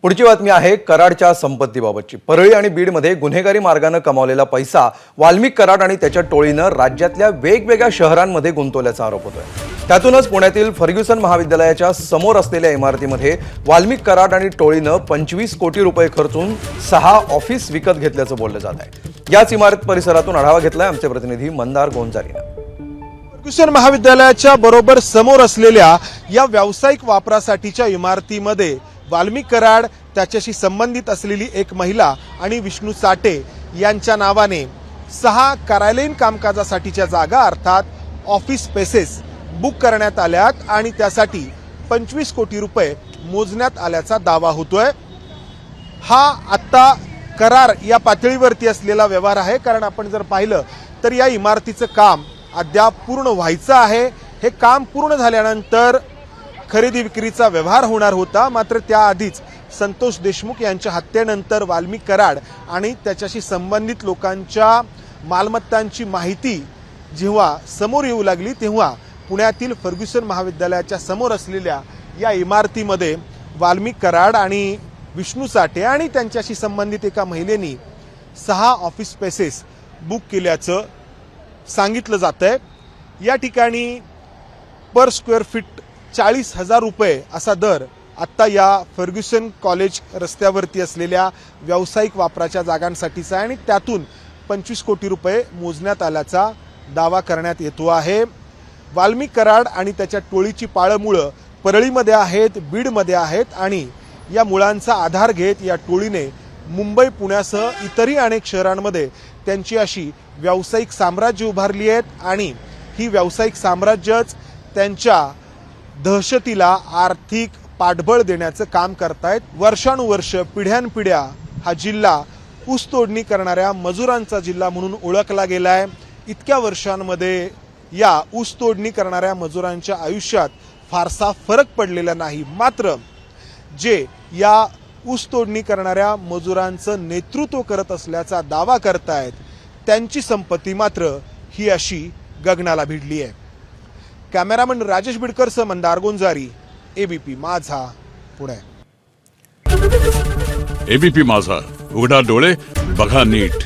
पुढची बातमी आहे कराडच्या संपत्तीबाबतची। परळी आणि बीडमध्ये गुन्हेगारी मार्गाने कमावलेला पैसा वाल्मिक कराड आणि त्याच्या टोळीने राज्यातल्या वेगवेगळ्या शहरांमध्ये गुंतवल्याचा आरोप होतोय। त्यातूनच पुण्यातील फर्ग्युसन महाविद्यालयाच्या समोर असलेल्या इमारतीमध्ये वाल्मिक कराड आणि टोळीने 25 कोटी रुपये खर्चून 6 ऑफिस विकत घेतल्याचं बोललं जात आहे। याच इमारत परिसरातून आढावा घेतलाय आमचे प्रतिनिधी मंदार गोंजारीने। फर्ग्युसन महाविद्यालयाच्या बरोबर समोर असलेल्या या व्यावसायिक वापरासाठीच्या इमारतीमध्ये वाल्मिक कराड, त्याच्याशी संबंधित असलेली एक महिला आणि विष्णू साठे यांच्या नावाने 6 कार्यालयीन कामकाजासाठीच्या जागा अर्थात ऑफिस स्पेसेस बुक करण्यात आल्यात आणि त्यासाठी 25 कोटी रुपये मोजण्यात आल्याचा दावा होतोय। हा आता करार या पातळीवरती असलेला व्यवहार आहे, कारण आपण जर पाहिलं तर या इमारतीचं काम अद्याप पूर्ण व्हायचं आहे। हे काम पूर्ण झाल्यानंतर खरेदी विक्रीचा व्यवहार होणार होता, मात्र त्याआधीच संतोष देशमुख यांच्या हत्येनंतर वाल्मिक कराड आणि त्याच्याशी संबंधित लोकांच्या मालमत्तांची माहिती जेव्हा समोर येऊ लागली तेव्हा पुण्यातील फर्ग्युसन महाविद्यालयाच्या समोर असलेल्या या इमारतीमध्ये वाल्मिक कराड आणि विष्णू साठे आणि त्यांच्याशी संबंधित एका महिलेनी 6 ऑफिस स्पेसेस बुक केल्याचं सांगितलं जातंय। या ठिकाणी पर स्क्वेअर फीट 40,000 रुपये असा दर आता या फर्ग्युसन कॉलेज रस्त्यावरती असलेल्या व्यावसायिक वापराच्या जागांसाठीचा आहे आणि त्यातून 25 कोटी रुपये मोजण्यात आल्याचा दावा करण्यात येतो आहे। वाल्मिक कराड आणि त्याच्या टोळीची पाळमुळं परळीमध्ये आहेत, बीडमध्ये आहेत आणि या मुळांचा आधार घेत या टोळीने मुंबई, पुण्यासह इतरही अनेक शहरांमध्ये त्यांची अशी व्यावसायिक साम्राज्य उभारली आहेत आणि ही व्यावसायिक साम्राज्यच त्यांच्या दहशतीला आर्थिक पाठबळ देण्याचं काम करतायत। वर्षानुवर्ष, पिढ्यानपिढ्या हा जिल्हा ऊसतोडणी करणाऱ्या मजुरांचा जिल्हा म्हणून ओळखला गेलाय। इतक्या वर्षांमध्ये या ऊसतोडणी करणाऱ्या मजुरांच्या आयुष्यात फारसा फरक पडलेला नाही, मात्र जे या ऊसतोडणी करणाऱ्या मजुरांचं नेतृत्व करत असल्याचा दावा करतायत त्यांची संपत्ती मात्र ही अशी गगनाला भिडली आहे। कॅमेरामन राजेश बिडकरसह मंदार गोंजारी, एबीपी माझा, पुणे। एबीपी माझा, उघडा डोळे बघा नीट।